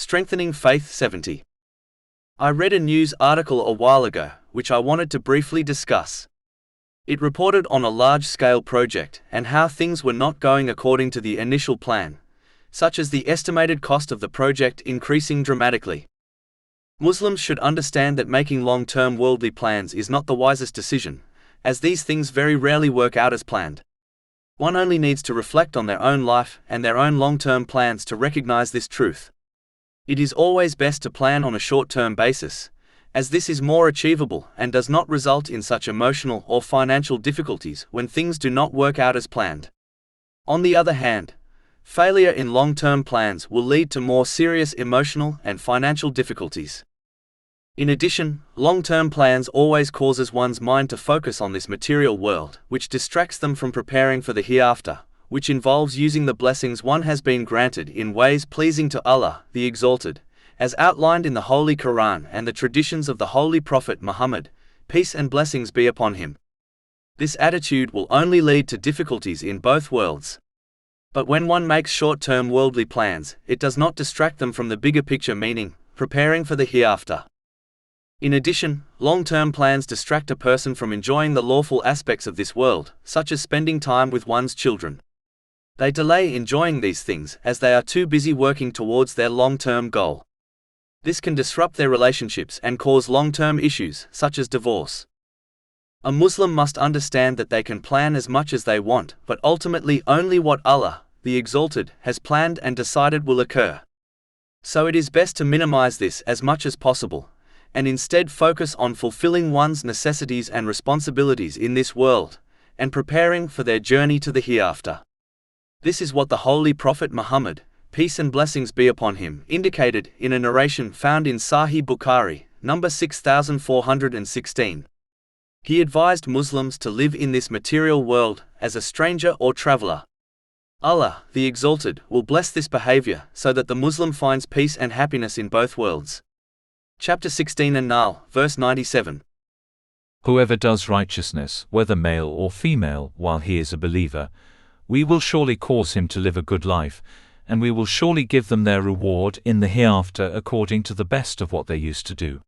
Strengthening Faith 70. I read a news article a while ago, which I wanted to briefly discuss. It reported on a large-scale project and how things were not going according to the initial plan, such as the estimated cost of the project increasing dramatically. Muslims should understand that making long-term worldly plans is not the wisest decision, as these things very rarely work out as planned. One only needs to reflect on their own life and their own long-term plans to recognize this truth. It is always best to plan on a short-term basis, as this is more achievable and does not result in such emotional or financial difficulties when things do not work out as planned. On the other hand, failure in long-term plans will lead to more serious emotional and financial difficulties. In addition, long-term plans always causes one's mind to focus on this material world, which distracts them from preparing for the hereafter, which involves using the blessings one has been granted in ways pleasing to Allah, the Exalted, as outlined in the Holy Quran and the traditions of the Holy Prophet Muhammad, peace and blessings be upon him. This attitude will only lead to difficulties in both worlds. But when one makes short-term worldly plans, it does not distract them from the bigger picture, meaning preparing for the hereafter. In addition, long-term plans distract a person from enjoying the lawful aspects of this world, such as spending time with one's children. They delay enjoying these things as they are too busy working towards their long-term goal. This can disrupt their relationships and cause long-term issues, such as divorce. A Muslim must understand that they can plan as much as they want, but ultimately only what Allah, the Exalted, has planned and decided will occur. So it is best to minimize this as much as possible, and instead focus on fulfilling one's necessities and responsibilities in this world, and preparing for their journey to the hereafter. This is what the Holy Prophet Muhammad, peace and blessings be upon him, indicated in a narration found in Sahih Bukhari, number 6416. He advised Muslims to live in this material world as a stranger or traveler. Allah, the Exalted, will bless this behavior so that the Muslim finds peace and happiness in both worlds. Chapter 16 An-Nahl, verse 97. Whoever does righteousness, whether male or female, while he is a believer, we will surely cause him to live a good life, and we will surely give them their reward in the hereafter according to the best of what they used to do.